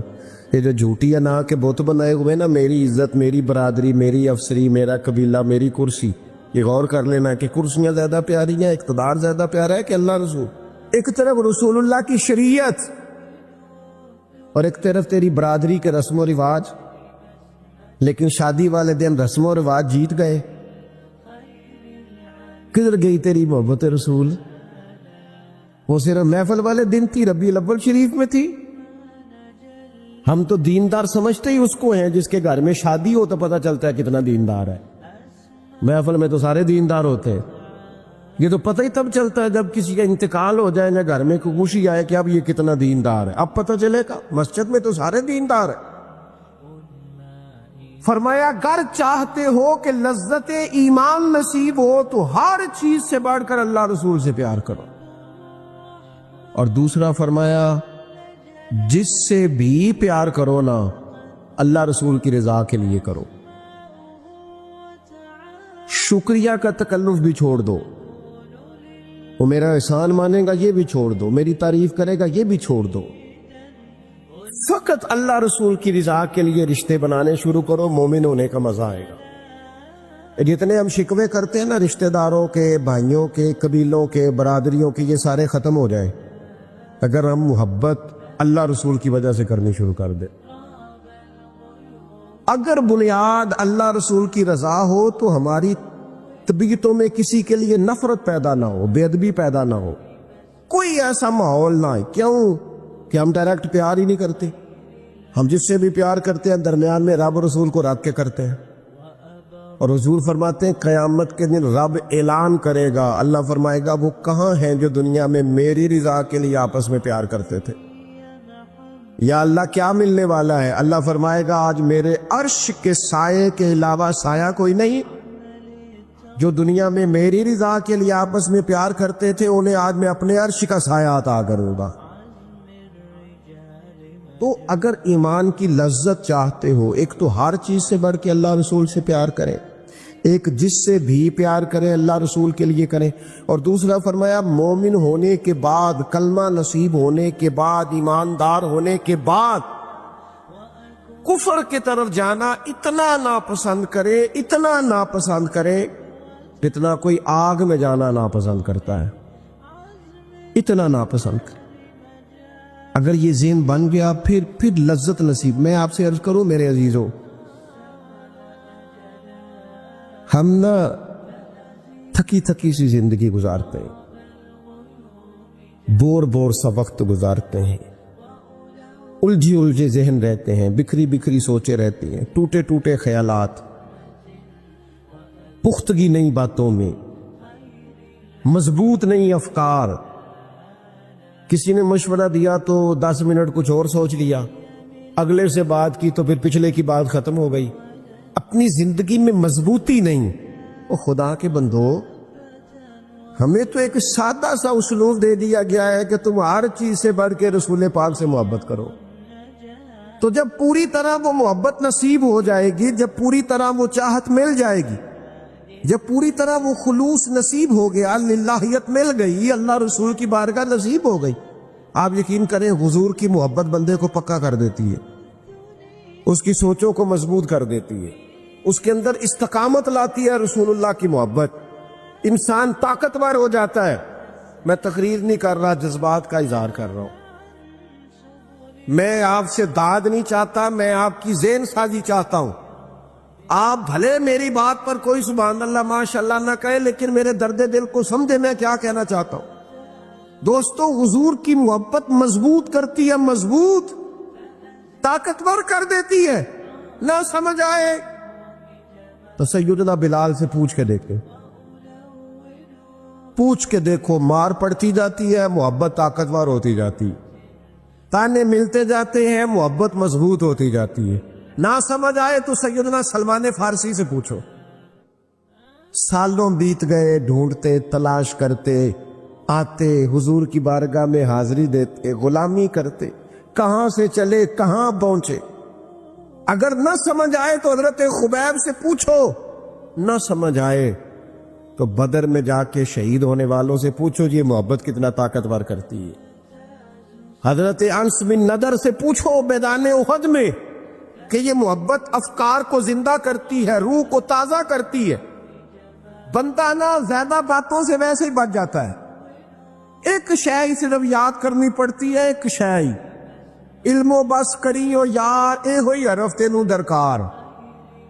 یہ جو جھوٹی انا کے بت بنائے ہوئے نا، میری عزت، میری برادری، میری افسری، میرا قبیلہ، میری کرسی، یہ غور کر لینا ہے کہ کرسیاں زیادہ پیاری ہیں، اقتدار زیادہ پیارا ہے کہ اللہ رسول۔ ایک طرف رسول اللہ کی شریعت اور ایک طرف تیری برادری کے رسم و رواج، لیکن شادی والے دن رسم و رواج جیت گئے، کدھر گئی تیری محبت رسول؟ وہ صرف محفل والے دن تھی، ربیع الاول شریف میں تھی۔ ہم تو دیندار سمجھتے ہی اس کو ہیں جس کے گھر میں شادی ہو تو پتہ چلتا ہے کتنا دیندار ہے، محفل میں تو سارے دیندار ہوتے ہیں، یہ تو پتہ ہی تب چلتا ہے جب کسی کا انتقال ہو جائے یا گھر میں کوئی خوشی آئے کہ اب یہ کتنا دیندار ہے، اب پتہ چلے گا، مسجد میں تو سارے دیندار ہیں۔ فرمایا اگر چاہتے ہو کہ لذت ایمان نصیب ہو تو ہر چیز سے بڑھ کر اللہ رسول سے پیار کرو، اور دوسرا فرمایا جس سے بھی پیار کرو نا اللہ رسول کی رضا کے لیے کرو، شکریہ کا تکلف بھی چھوڑ دو، وہ میرا احسان مانے گا یہ بھی چھوڑ دو، میری تعریف کرے گا یہ بھی چھوڑ دو، فقط اللہ رسول کی رضا کے لیے رشتے بنانے شروع کرو، مومن ہونے کا مزہ آئے گا۔ جتنے ہم شکوے کرتے ہیں نا رشتہ داروں کے، بھائیوں کے، قبیلوں کے، برادریوں کے، یہ سارے ختم ہو جائے اگر ہم محبت اللہ رسول کی وجہ سے کرنی شروع کر دیں۔ اگر بنیاد اللہ رسول کی رضا ہو تو ہماری طبیعتوں میں کسی کے لیے نفرت پیدا نہ ہو، بے ادبی پیدا نہ ہو، کوئی ایسا ماحول نہ ہے۔ کیوں کہ ہم ڈائریکٹ پیار ہی نہیں کرتے، ہم جس سے بھی پیار کرتے ہیں درمیان میں رب رسول کو رکھ کے کرتے ہیں، اور حضور فرماتے ہیں قیامت کے دن رب اعلان کرے گا، اللہ فرمائے گا وہ کہاں ہیں جو دنیا میں میری رضا کے لیے آپس میں پیار کرتے تھے؟ یا اللہ کیا ملنے والا ہے؟ اللہ فرمائے گا آج میرے عرش کے سائے کے علاوہ سایہ کوئی نہیں، جو دنیا میں میری رضا کے لیے آپس میں پیار کرتے تھے انہیں آج میں اپنے عرش کا سایہ عطا کروں گا۔ تو اگر ایمان کی لذت چاہتے ہو، ایک تو ہر چیز سے بڑھ کے اللہ رسول سے پیار کریں، ایک جس سے بھی پیار کریں اللہ رسول کے لیے کریں، اور دوسرا فرمایا مومن ہونے کے بعد، کلمہ نصیب ہونے کے بعد، ایماندار ہونے کے بعد کفر کی طرف جانا اتنا ناپسند کرے، اتنا ناپسند کرے جتنا کوئی آگ میں جانا ناپسند کرتا ہے۔ اتنا ناپسند کریں. اگر یہ ذہن بن گیا پھر لذت نصیب. میں آپ سے عرض کروں میرے عزیزوں، ہم نا تھکی سی زندگی گزارتے ہیں، بور سا وقت گزارتے ہیں، الجھے ذہن رہتے ہیں، بکھری سوچیں رہتی ہیں، ٹوٹے خیالات، پختگی نہیں باتوں میں، مضبوط نہیں افکار. کسی نے مشورہ دیا تو 10 منٹ کچھ اور سوچ لیا، اگلے سے بات کی تو پھر پچھلے کی بات ختم ہو گئی. اپنی زندگی میں مضبوطی نہیں. او خدا کے بندو، ہمیں تو ایک سادہ سا اسلوب دے دیا گیا ہے کہ تم ہر چیز سے بڑھ کے رسول پاک سے محبت کرو. تو جب پوری طرح وہ محبت نصیب ہو جائے گی، جب پوری طرح وہ چاہت مل جائے گی، جب پوری طرح وہ خلوص نصیب ہو گیا، للہیت مل گئی، اللہ رسول کی بارگاہ نصیب ہو گئی، آپ یقین کریں حضور کی محبت بندے کو پکا کر دیتی ہے، اس کی سوچوں کو مضبوط کر دیتی ہے، اس کے اندر استقامت لاتی ہے. رسول اللہ کی محبت، انسان طاقتور ہو جاتا ہے. میں تقریر نہیں کر رہا، جذبات کا اظہار کر رہا ہوں. میں آپ سے داد نہیں چاہتا، میں آپ کی ذہن سازی چاہتا ہوں. آپ بھلے میری بات پر کوئی سبحان اللہ ماشاءاللہ نہ کہے، لیکن میرے درد دل کو سمجھے میں کیا کہنا چاہتا ہوں. دوستو، حضور کی محبت مضبوط کرتی ہے، مضبوط طاقتور کر دیتی ہے. نہ سمجھ آئے تو سیدنا بلال سے پوچھ کے دیکھو، مار پڑتی جاتی ہے، محبت طاقتور ہوتی جاتی، تانے ملتے جاتے ہیں، محبت مضبوط ہوتی جاتی ہے. نہ سمجھ آئے تو سیدنا سلمان فارسی سے پوچھو. سالوں بیت گئے، ڈھونڈتے، تلاش کرتے، آتے حضور کی بارگاہ میں حاضری دیتے، غلامی کرتے، کہاں سے چلے کہاں پہنچے. اگر نہ سمجھ آئے تو حضرت خبیب سے پوچھو، نہ سمجھ آئے تو بدر میں جا کے شہید ہونے والوں سے پوچھو یہ محبت کتنا طاقتور کرتی ہے. حضرت انس بن نضر سے پوچھو میدان احد میں کہ یہ محبت افکار کو زندہ کرتی ہے، روح کو تازہ کرتی ہے. بندہ نا زیادہ باتوں سے ویسے ہی بچ جاتا ہے. ایک شے صرف یاد کرنی پڑتی ہے، ایک شے علم و بس کریو یار، اے ہوئی حرف تینوں درکار.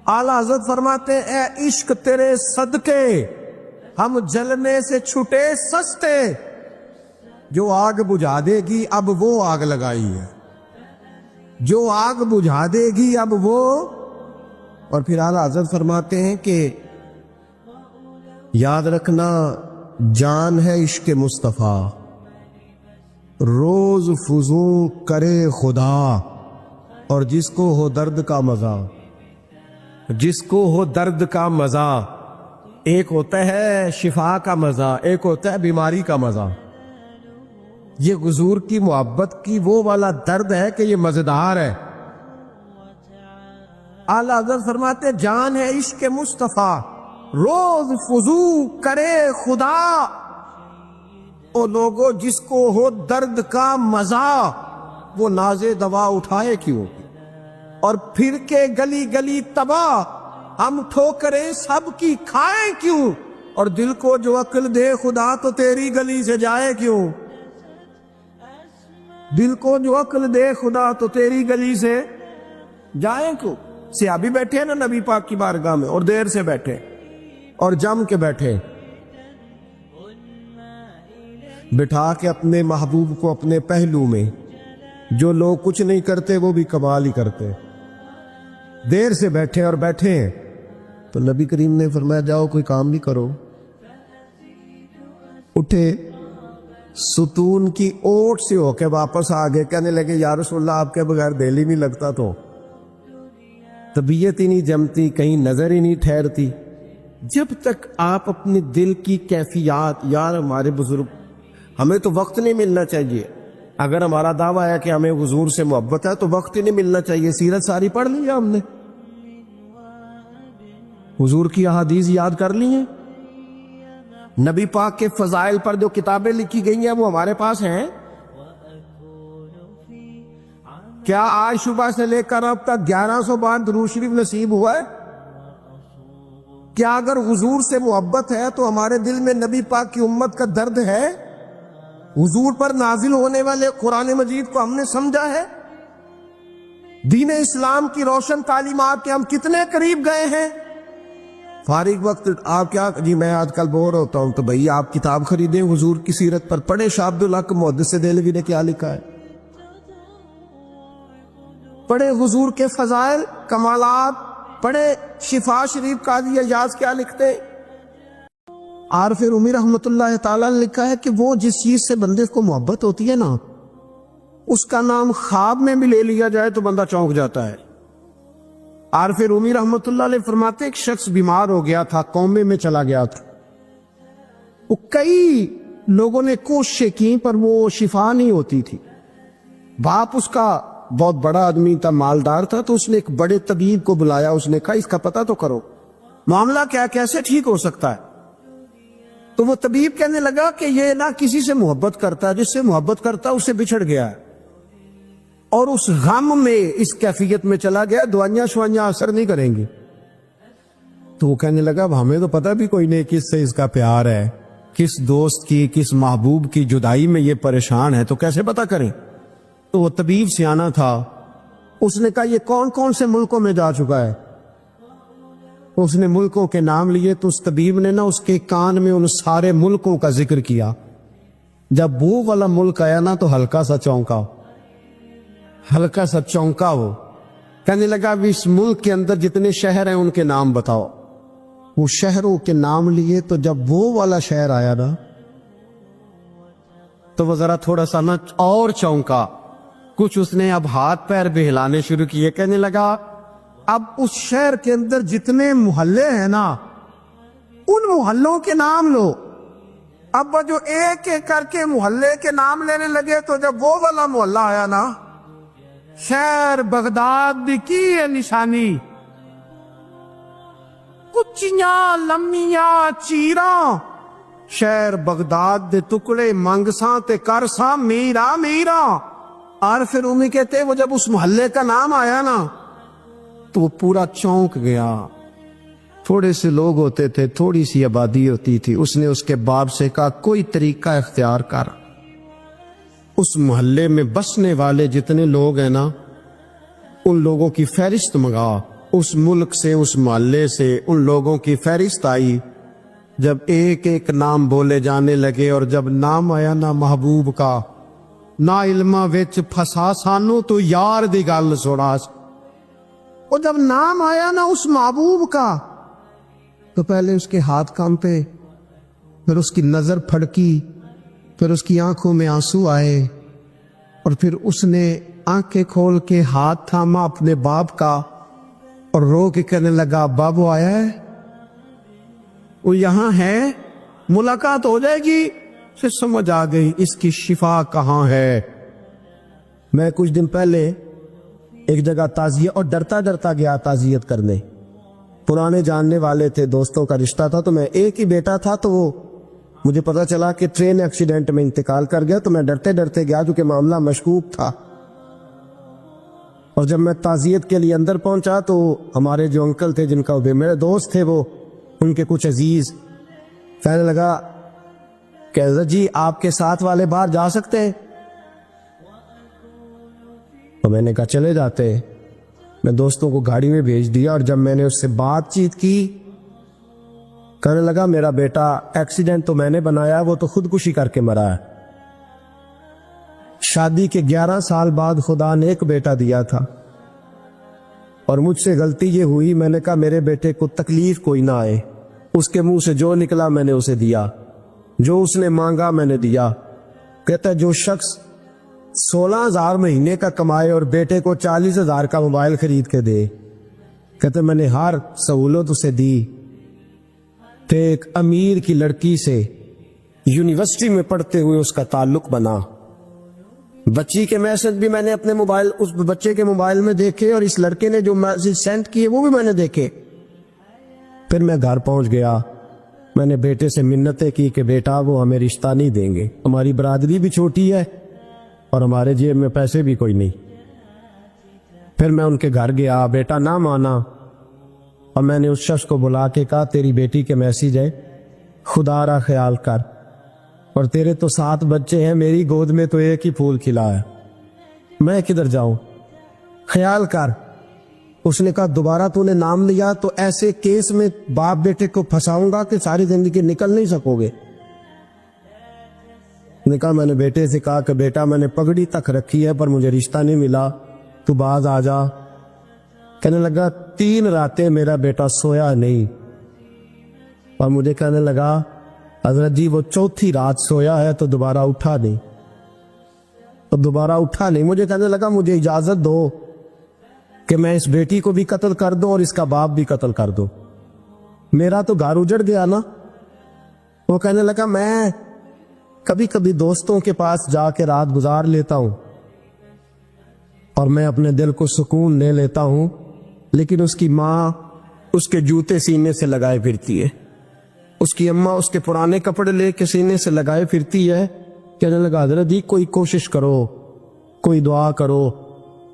اعلیٰ حضرت فرماتے اے عشق تیرے صدقے ہم جلنے سے چھٹے سستے. جو آگ بجھا دے گی اب وہ آگ لگائی ہے، جو آگ بجھا دے گی اب وہ. اور پھر اعلیٰ حضرت فرماتے ہیں کہ یاد رکھنا جان ہے عشق مصطفیٰ، روز فضوں کرے خدا. اور جس کو ہو درد کا مزہ، جس کو ہو درد کا مزہ، ایک ہوتا ہے شفا کا مزہ، ایک ہوتا ہے بیماری کا مزہ. یہ حضور کی محبت کی وہ والا درد ہے کہ یہ مزیدار ہے. اعلیٰ حضرت فرماتے جان ہے عشق مصطفیٰ، روز فضو کرے خدا. او لوگو جس کو ہو درد کا مزہ، وہ ناز دوا اٹھائے کیوں، اور پھر کے گلی گلی تباہ ہم ٹھوکریں سب کی کھائیں کیوں. اور دل کو جو عقل دے خدا تو تیری گلی سے جائے کیوں. دل کو جو عقل دے خدا تو تیری گلی سے جائیں کیوں. صحابی بیٹھے ہیں نا نبی پاک کی بارگاہ میں، اور دیر سے بیٹھے اور جم کے بیٹھے، بٹھا کے اپنے محبوب کو اپنے پہلو میں. جو لوگ کچھ نہیں کرتے وہ بھی کمال ہی کرتے. دیر سے بیٹھے اور بیٹھے ہیں تو نبی کریم نے فرمایا جاؤ کوئی کام بھی کرو. اٹھے، ستون کی اوٹ سے ہو کے واپس آ گئے، کہنے لگے یا رسول اللہ آپ کے بغیر دل ہی نہیں لگتا، تو طبیعت ہی نہیں جمتی، کہیں نظر ہی نہیں ٹھہرتی. جب تک آپ اپنے دل کی کیفیات، یار ہمارے بزرگ، ہمیں تو وقت نہیں ملنا چاہیے. اگر ہمارا دعویٰ ہے کہ ہمیں حضور سے محبت ہے تو وقت ہی نہیں ملنا چاہیے. سیرت ساری پڑھ لی ہے ہم نے، حضور کی احادیث یاد کر لی ہیں، نبی پاک کے فضائل پر جو کتابیں لکھی گئی ہیں وہ ہمارے پاس ہیں. کیا آج صبح سے لے کر اب تک 1100 بار درود شریف نصیب ہوا ہے؟ کیا اگر حضور سے محبت ہے تو ہمارے دل میں نبی پاک کی امت کا درد ہے؟ حضور پر نازل ہونے والے قرآن مجید کو ہم نے سمجھا ہے؟ دین اسلام کی روشن تعلیمات کے ہم کتنے قریب گئے ہیں؟ فارغ وقت آپ کیا جی میں آج کل بور ہوتا ہوں تو بھئی آپ کتاب خریدیں حضور کی سیرت پر، پڑھیں شاہ عبدالحق محدث دہلوی نے کیا لکھا ہے، پڑھیں حضور کے فضائل کمالات، پڑھیں شفا شریف قاضی ایاز کیا لکھتے ہیں۔ عارف رومی رحمۃ اللہ تعالیٰ نے لکھا ہے کہ وہ جس چیز سے بندے کو محبت ہوتی ہے نا، اس کا نام خواب میں بھی لے لیا جائے تو بندہ چونک جاتا ہے۔ عارف رومی رحمۃ اللہ علیہ فرماتے ایک شخص بیمار ہو گیا تھا، کومے میں چلا گیا تھا، وہ کئی لوگوں نے کوششیں کی پر وہ شفا نہیں ہوتی تھی۔ باپ اس کا بہت بڑا آدمی تھا، مالدار تھا، تو اس نے ایک بڑے طبیب کو بلایا، اس نے کہا اس کا پتہ تو کرو معاملہ کیا، کیسے ٹھیک ہو سکتا ہے۔ تو وہ طبیب کہنے لگا کہ یہ نہ کسی سے محبت کرتا ہے، جس سے محبت کرتا ہے اس سے بچھڑ گیا ہے، اور اس غم میں اس کیفیت میں چلا گیا، دوائیاں شوائیاں اثر نہیں کریں گی۔ تو وہ کہنے لگا اب ہمیں تو پتہ بھی کوئی نہیں کس سے اس کا پیار ہے، کس دوست کی کس محبوب کی جدائی میں یہ پریشان ہے، تو کیسے پتہ کریں۔ تو وہ طبیب سیانا تھا، اس نے کہا یہ کون کون سے ملکوں میں جا چکا ہے۔ اس نے ملکوں کے نام لیے تو اس طبیب نے نا اس کے کان میں ان سارے ملکوں کا ذکر کیا۔ جب وہ والا ملک آیا نا تو ہلکا سا چونکا وہ کہنے لگا اب اس ملک کے اندر جتنے شہر ہیں ان کے نام بتاؤ۔ وہ شہروں کے نام لیے تو جب وہ والا شہر آیا نا تو وہ ذرا تھوڑا سا نا اور چونکا، کچھ اس نے اب ہاتھ پیر بھی ہلانے شروع کیے، کہنے لگا اب اس شہر کے اندر جتنے محلے ہیں نا ان محلوں کے نام لو۔ اب جو ایک ایک کر کے محلے کے نام لینے لگے تو جب وہ والا محلہ آیا نا، شہر بغداد کی ہے نشانی، کچیاں لمیاں چیراں، شہر بغداد دے ٹکڑے منگساں تے کرساں میرا میرا۔ عارف رومی کہتے وہ جب اس محلے کا نام آیا نا تو وہ پورا چونک گیا۔ تھوڑے سے لوگ ہوتے تھے، تھوڑی سی آبادی ہوتی تھی، اس نے اس کے باپ سے کہا کوئی طریقہ اختیار کر، اس محلے میں بسنے والے جتنے لوگ ہیں نا ان لوگوں کی فہرست منگا۔ اس ملک سے اس محلے سے ان لوگوں کی فہرست آئی، جب ایک ایک نام بولے جانے لگے اور جب نام آیا نا محبوب کا، نا علمہ وچ پھسا سانو تو یار دی گل سوڑا۔ اور جب نام آیا نا اس محبوب کا تو پہلے اس کے ہاتھ کانپے، پھر اس کی نظر پھڑکی، پھر اس کی آنکھوں میں آنسو آئے، اور پھر اس نے آنکھیں کھول کے ہاتھ تھاما اپنے باپ کا اور رو کے کہنے لگا بابو آیا ہے، وہ یہاں ہے، ملاقات ہو جائے گی۔ سے سمجھ آ گئی اس کی شفا کہاں ہے۔ میں کچھ دن پہلے ایک جگہ تعزیت، اور ڈرتا ڈرتا گیا تعزیت کرنے، پرانے جاننے والے تھے، دوستوں کا رشتہ تھا، تو میں ایک ہی بیٹا تھا، تو وہ مجھے پتا چلا کہ ٹرین ایکسیڈنٹ میں انتقال کر گیا، تو میں ڈرتے ڈرتے گیا کیونکہ معاملہ مشکوک تھا۔ اور جب میں تعزیت کے لیے اندر پہنچا تو ہمارے جو انکل تھے جن کا میرے دوست تھے، وہ ان کے کچھ عزیز کہنے لگا کہ حضرت جی آپ کے ساتھ والے باہر جا سکتے ہیں؟ تو میں نے کہا چلے جاتے۔ میں دوستوں کو گاڑی میں بھیج دیا، اور جب میں نے اس سے بات چیت کی، کہنے لگا میرا بیٹا ایکسیڈنٹ تو میں نے بنایا، وہ تو خودکشی کر کے مرا ہے۔ شادی کے 11 سال بعد خدا نے ایک بیٹا دیا تھا، اور مجھ سے غلطی یہ ہوئی، میں نے کہا میرے بیٹے کو تکلیف کوئی نہ آئے، اس کے منہ سے جو نکلا میں نے اسے دیا، جو اس نے مانگا میں نے دیا۔ کہتا ہے جو شخص 16,000 مہینے کا کمائے اور بیٹے کو 40,000 کا موبائل خرید کے دے، کہتے میں نے ہر سہولت اسے دی۔ تو ایک امیر کی لڑکی سے یونیورسٹی میں پڑھتے ہوئے اس کا تعلق بنا، بچی کے میسج بھی میں نے اپنے موبائل، اس بچے کے موبائل میں دیکھے، اور اس لڑکے نے جو میسج سینڈ کیے وہ بھی میں نے دیکھے۔ پھر میں گھر پہنچ گیا، میں نے بیٹے سے منتیں کی کہ بیٹا وہ ہمیں رشتہ نہیں دیں گے، ہماری برادری بھی چھوٹی ہے اور ہمارے جیب میں پیسے بھی کوئی نہیں۔ پھر میں ان کے گھر گیا، بیٹا نہ مانا، اور میں نے اس شخص کو بلا کے کہا تیری بیٹی کے میسج ہے، خدا را خیال کر، اور تیرے تو 7 بچے ہیں، میری گود میں تو ایک ہی پھول کھلا ہے، میں کدھر جاؤں؟ خیال کر۔ اس نے کہا دوبارہ تو نے نام لیا تو ایسے کیس میں باپ بیٹے کو پھنساؤں گا کہ ساری زندگی نکل نہیں سکو گے۔ نے کہا میں نے بیٹے سے کہا کہ بیٹا میں نے پگڑی تک رکھی ہے پر مجھے رشتہ نہیں ملا، تو باز آ جا۔ کہنے لگا 3 راتیں میرا بیٹا سویا نہیں، اور مجھے کہنے لگا حضرت جی وہ 4تھی رات سویا ہے تو دوبارہ اٹھا نہیں، تو دوبارہ اٹھا نہیں۔ مجھے کہنے لگا مجھے اجازت دو کہ میں اس بیٹی کو بھی قتل کر دوں اور اس کا باپ بھی قتل کر دوں، میرا تو گھر اجڑ گیا نا۔ وہ کہنے لگا میں کبھی کبھی دوستوں کے پاس جا کے رات گزار لیتا ہوں اور میں اپنے دل کو سکون لے لیتا ہوں، لیکن اس کی ماں اس کے جوتے سینے سے لگائے پھرتی ہے، اس کی اماں اس کے پرانے کپڑے لے کے سینے سے لگائے پھرتی ہے۔ کہنے لگا حضرت جی کوئی کوشش کرو، کوئی دعا کرو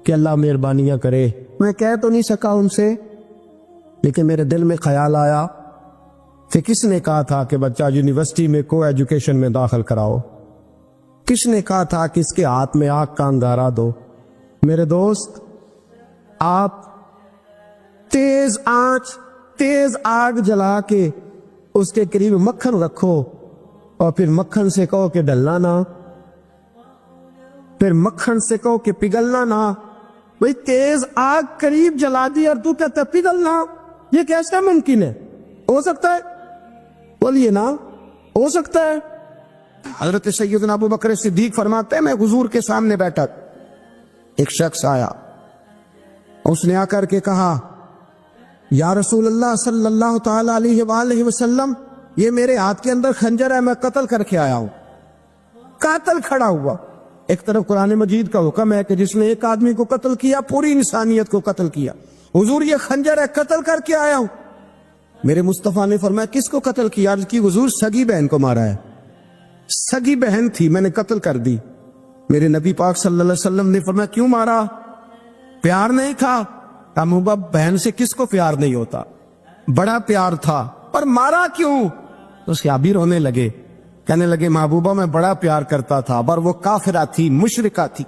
کہ اللہ مہربانیاں کرے۔ میں کہہ تو نہیں سکا ان سے، لیکن میرے دل میں خیال آیا کہ کس نے کہا تھا کہ بچہ یونیورسٹی میں کو ایجوکیشن میں داخل کراؤ؟ کس نے کہا تھا کہ اس کے ہاتھ میں آگ کا انگارہ دو؟ میرے دوست، آپ تیز آنچ، تیز آگ جلا کے اس کے قریب مکھن رکھو اور پھر مکھن سے کہو کہ ڈلنا نہ، پھر مکھن سے کہو کہ پگھلنا نہ۔ بھئی تیز آگ قریب جلا دی اور تو کہتا پگھلنا، یہ کیسا ممکن ہے؟ ہو سکتا ہے؟ بولیے نا، ہو سکتا ہے؟ حضرت سیدنا ابو بکر صدیق فرماتے ہیں میں حضور کے سامنے بیٹھا، ایک شخص آیا، اس نے آ کر کے کہا یا رسول اللہ صلی اللہ تعالی علیہ وآلہ وسلم، یہ میرے ہاتھ کے اندر خنجر ہے، میں قتل کر کے آیا ہوں۔ قاتل کھڑا ہوا، ایک طرف قرآن مجید کا حکم ہے کہ جس نے ایک آدمی کو قتل کیا پوری انسانیت کو قتل کیا، حضور یہ خنجر ہے، قتل کر کے آیا ہوں۔ میرے مصطفیٰ نے فرمایا کس کو قتل کیا؟ عرض کی حضور سگی بہن کو مارا ہے، سگی بہن تھی میں نے قتل کر دی۔ میرے نبی پاک صلی اللہ علیہ وسلم نے فرمایا کیوں مارا؟ پیار نہیں تھا؟ محبوبہ بہن سے کس کو پیار نہیں ہوتا، بڑا پیار تھا، پر مارا کیوں؟ تو صحابی رونے لگے، کہنے لگے محبوبہ میں بڑا پیار کرتا تھا، پر وہ کافرہ تھی، مشرکہ تھی،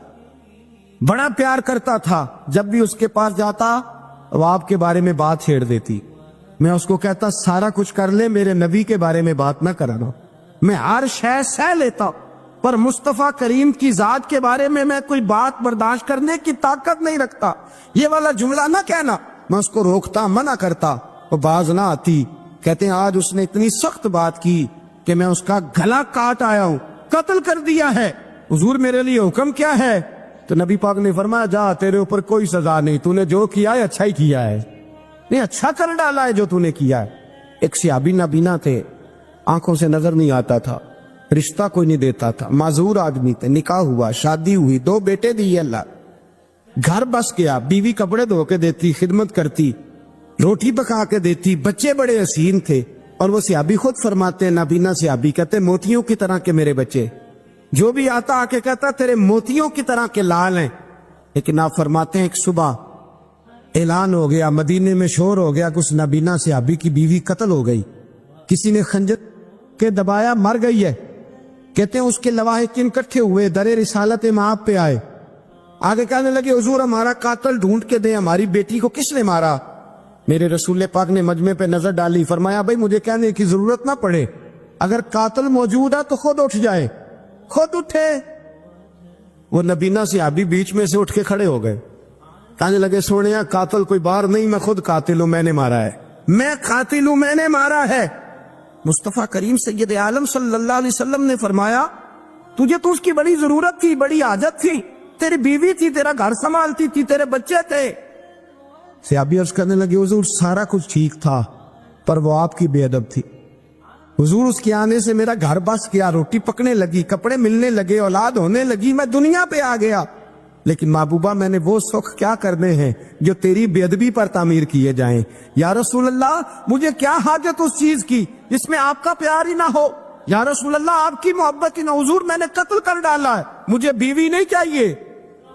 بڑا پیار کرتا تھا، جب بھی اس کے پاس جاتا وہ آپ کے بارے میں بات چھیڑ دیتی، میں اس کو کہتا سارا کچھ کر لے میرے نبی کے بارے میں بات نہ کرانا، میں ہر شے سہ لیتا، پر مصطفیٰ کریم کی ذات کے بارے میں کوئی بات برداشت کرنے کی طاقت نہیں رکھتا، یہ والا جملہ نہ کہنا۔ میں اس کو روکتا، منع کرتا، وہ باز نہ آتی۔ کہتے ہیں آج اس نے اتنی سخت بات کی کہ میں اس کا گلا کاٹ آیا ہوں، قتل کر دیا ہے۔ حضور میرے لیے حکم کیا ہے؟ تو نبی پاک نے فرمایا جا تیرے اوپر کوئی سزا نہیں، تو نے جو کیا ہے اچھا ہی کیا ہے، نہیں اچھا کر ڈالا ہے جو تو نے کیا ہے۔ ایک صحابی نابینا تھے، آنکھوں سے نظر نہیں آتا تھا، رشتہ کوئی نہیں دیتا تھا، معذور آدمی تھے، نکاح ہوا، شادی ہوئی، 2 بیٹے دیے اللہ، گھر بس گیا، بیوی کپڑے دھو کے دیتی، خدمت کرتی، روٹی پکا کے دیتی، بچے بڑے حسین تھے۔ اور وہ صحابی خود فرماتے ہیں، نابینا صحابی کہتے ہیں موتیوں کی طرح کے میرے بچے، جو بھی آتا آ کے کہتا تیرے موتیوں کی طرح کے لال ہیں۔ لیکن آپ فرماتے ہیں ایک صبح اعلان ہو گیا، مدینے میں شور ہو گیا کہ اس نابینا صحابی کی بیوی قتل ہو گئی، کسی نے خنجر کے دبایا، مر گئی ہے۔ کہتے ہیں اس کے لواحقین اکٹھے ہوئے، در رسالت مآب پہ آئے، آگے کہنے لگے حضور ہمارا قاتل ڈھونڈ کے دیں، ہماری بیٹی کو کس نے مارا؟ میرے رسول پاک نے مجمع پہ نظر ڈالی، فرمایا بھائی مجھے کہنے کی ضرورت نہ پڑے، اگر قاتل موجود ہے تو خود اٹھ جائے۔ خود اٹھے، وہ نبینا صحابی بیچ میں سے اٹھ کے کھڑے ہو گئے، کہنے لگے سونیا قاتل کوئی باہر نہیں، میں خود قاتل ہوں، میں نے مارا ہے، میں قاتل ہوں، میں نے مارا ہے۔ مصطفیٰ کریم سید عالم صلی اللہ علیہ وسلم نے فرمایا تجھے تو اس کی بڑی ضرورت تھی، بڑی حاجت تھی، تیری بیوی تھی، تیرا گھر سنبھالتی تھی، تیرے بچے تھے۔ صحابی عرض کرنے لگے حضور سارا کچھ ٹھیک تھا، پر وہ آپ کی بے ادب تھی، حضور اس کے آنے سے میرا گھر بس گیا، روٹی پکنے لگی، کپڑے ملنے لگے، اولاد ہونے لگی، میں دنیا پہ آ گیا، لیکن محبوبہ میں نے وہ سخ کیا کرنے ہیں جو تیری بے ادبی پر تعمیر کیے جائیں۔ یا رسول اللہ مجھے کیا حاجت اس چیز کی جس میں آپ کا پیار ہی نہ ہو، یا رسول اللہ آپ کی محبت ہی نہ، حضور میں نے قتل کر ڈالا ہے، مجھے بیوی نہیں چاہیے،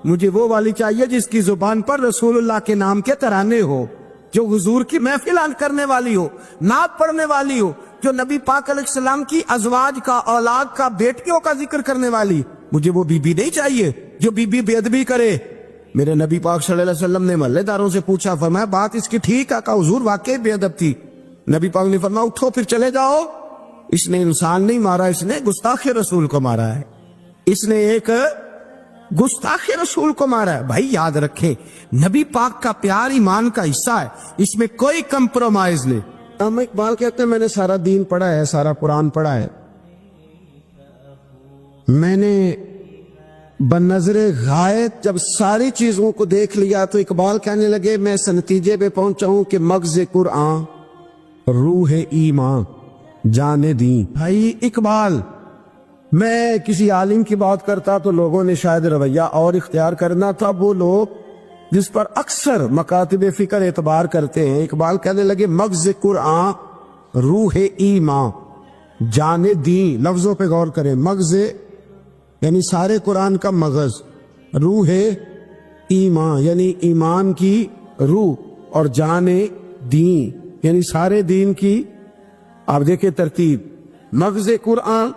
مجھے وہ والی چاہیے جس کی زبان پر رسول اللہ کے نام کے ترانے ہو، جو حضور کی محفل کرنے والی ہو، نعت پڑھنے والی ہو، جو نبی پاک علیہ السلام کی ازواج کا، اولاد کا، بیٹیوں کا ذکر کرنے والی، مجھے وہ بی بی نہیں چاہیے جو بی بی بے ادبی کرے۔ میرے نبی پاک صلی اللہ علیہ وسلم نے محلے داروں سے پوچھا، فرمایا بات اس کی ٹھیک ہے؟ کہا حضور واقعی بے ادب تھی۔ نبی پاک نے فرمایا اٹھو پھر چلے جاؤ، اس نے انسان نہیں مارا، اس نے گستاخ رسول کو مارا ہے، اس نے ایک گستاخ رسول کو مارا ہے۔ بھائی یاد رکھیں، نبی پاک کا پیار ایمان کا حصہ ہے، اس میں کوئی کمپرومائز نہیں۔ علامہ اقبال کہتے ہیں میں نے سارا دین پڑھا ہے، سارا قرآن پڑھا ہے، میں نے بنظر غائب جب ساری چیزوں کو دیکھ لیا تو اقبال کہنے لگے میں اس نتیجے پہ پہنچا ہوں کہ مغز قرآن روح ایمان جان دین۔ بھائی اقبال، میں کسی عالم کی بات کرتا تو لوگوں نے شاید رویہ اور اختیار کرنا تھا، وہ لوگ جس پر اکثر مکاتب فکر اعتبار کرتے ہیں۔ اقبال کہنے لگے مغز قرآن روح ایمان جان دین۔ لفظوں پہ غور کریں، مغز یعنی سارے قرآن کا مغز، روح ایمان یعنی ایمان کی روح، اور جان دین یعنی سارے دین کی۔ آپ دیکھیں ترتیب، مغز قرآن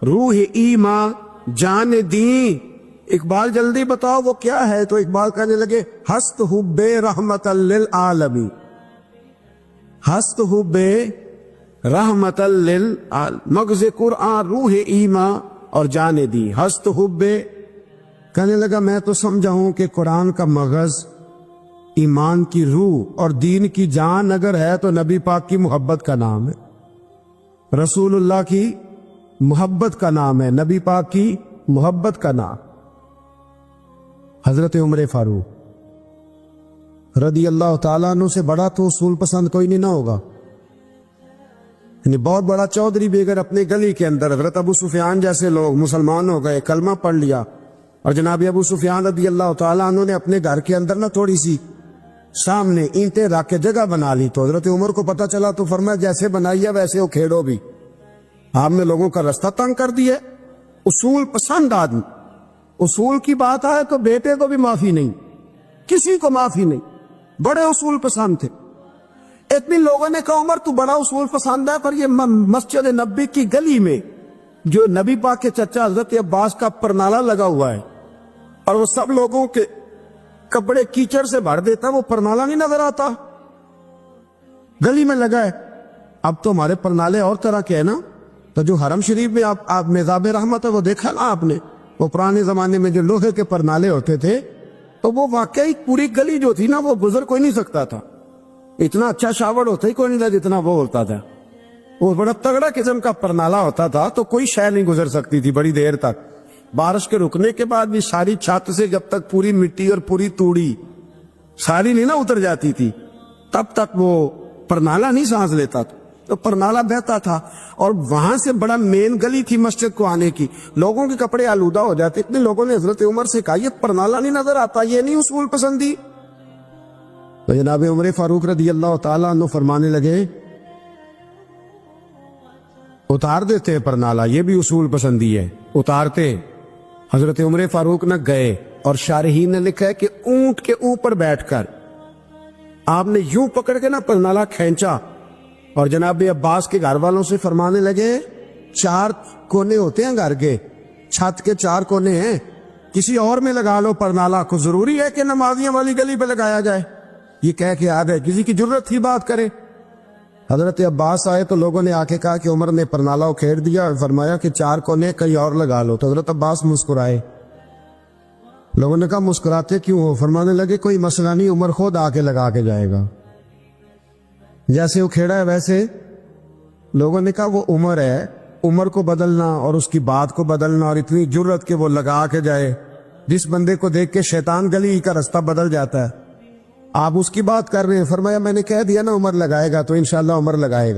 روح ایمان جان دین۔ اقبال جلدی بتاؤ وہ کیا ہے؟ تو اقبال کہنے لگے ہست حب رحمت للعالمین، ہست حب رحمت للعالمین، مغز قرآن روح ایمان اور جان دی۔ ہست حب، کہنے لگا میں تو سمجھا ہوں کہ قرآن کا مغز ایمان کی روح اور دین کی جان اگر ہے تو نبی پاک کی محبت کا نام ہے، رسول اللہ کی محبت کا نام ہے، نبی پاک کی محبت کا نام۔ حضرت عمر فاروق رضی اللہ تعالیٰ عنہ سے بڑا تو اصول پسند کوئی نہیں نہ ہوگا، یعنی بہت بڑا چودھری بھی اگر اپنے گلی کے اندر، حضرت ابو سفیان جیسے لوگ مسلمان ہو گئے، کلمہ پڑھ لیا، اور جناب ابو سفیان رضی اللہ تعالیٰ عنہ نے اپنے گھر کے اندر نہ تھوڑی سی سامنے اینٹیں رکھ کے جگہ بنا لی، تو حضرت عمر کو پتا چلا تو فرمایا جیسے بنائی ہے ویسے وہ کھیڑو بھی، آپ نے لوگوں کا رستہ تنگ کر دیا۔ اصول پسند آدمی، اصول کی بات آئے تو بیٹے کو بھی معافی نہیں، کسی کو معافی نہیں، بڑے اصول پسند تھے۔ اتنی لوگوں نے کہا عمر تو بڑا اصول پسند ہے، پر یہ مسجد نبی کی گلی میں جو نبی پاک کے چچا حضرت عباس کا پرنالہ لگا ہوا ہے اور وہ سب لوگوں کے کپڑے کیچڑ سے بھر دیتا، وہ پرنالہ نہیں نظر آتا؟ گلی میں لگا ہے۔ اب تو ہمارے پرنالے اور طرح کے ہیں نا، تو جو حرم شریف میں آپ میزاب رحمت ہے وہ دیکھا نا آپ نے، وہ پرانے زمانے میں جو لوہے کے پرنالے ہوتے تھے تو وہ واقعی پوری گلی جو تھی نا وہ گزر کوئی نہیں سکتا تھا، اتنا اچھا شاور ہوتا ہی کوئی نہیں تھا جتنا وہ ہوتا تھا، وہ بڑا تگڑا قسم کا پرنالہ ہوتا تھا، تو کوئی شے نہیں گزر سکتی تھی بڑی دیر تک۔ بارش کے رکنے کے بعد بھی ساری چھت سے جب تک پوری مٹی اور پوری توڑی ساری نہیں نا اتر جاتی تھی تب تک وہ پرنالہ نہیں سانس لیتا تھا، تو پرنالہ بہتا تھا، اور وہاں سے بڑا مین گلی تھی مسجد کو آنے کی، لوگوں کے کپڑے آلودہ ہو جاتے۔ اتنے لوگوں نے حضرت عمر سے کہا یہ پرنالہ نہیں نظر آتا، یہ نہیں اصول پسندی؟ تو جناب عمر فاروق رضی اللہ تعالیٰ عنہ فرمانے لگے اتار دیتے ہیں پرنالہ، یہ بھی اصول پسندی ہے، اتارتے۔ حضرت عمر فاروق نہ گئے، اور شارحین نے لکھا ہے کہ اونٹ کے اوپر بیٹھ کر آپ نے یوں پکڑ کے نا پرنالہ کھینچا، اور جناب عباس کے گھر والوں سے فرمانے لگے 4 کونے ہوتے ہیں گھر کے، چھت کے 4 کونے ہیں، کسی اور میں لگا لو پرنالہ کو، ضروری ہے کہ نمازیوں والی گلی پہ لگایا جائے؟ یہ کہہ کے آ گئے، کسی کی ضرورت تھی بات کرے؟ حضرت عباس آئے تو لوگوں نے آ کے کہا کہ عمر نے پرنالہ کھیر دیا، اور فرمایا کہ 4 کونے کہیں اور لگا لو، تو حضرت عباس مسکرائے۔ لوگوں نے کہا مسکراتے کیوں ہو؟ فرمانے لگے کوئی مسئلہ نہیں، عمر خود آ کے لگا کے جائے گا، جیسے وہ کھیڑا ہے ویسے۔ لوگوں نے کہا وہ عمر ہے، عمر کو بدلنا اور اس کی بات کو بدلنا، اور اتنی جرت کہ وہ لگا کے جائے، جس بندے کو دیکھ کے شیطان گلی کا رستہ بدل جاتا ہے، آپ اس کی بات کر رہے ہیں۔ فرمایا میں نے کہہ دیا نا عمر لگائے گا، تو انشاءاللہ عمر لگائے گا۔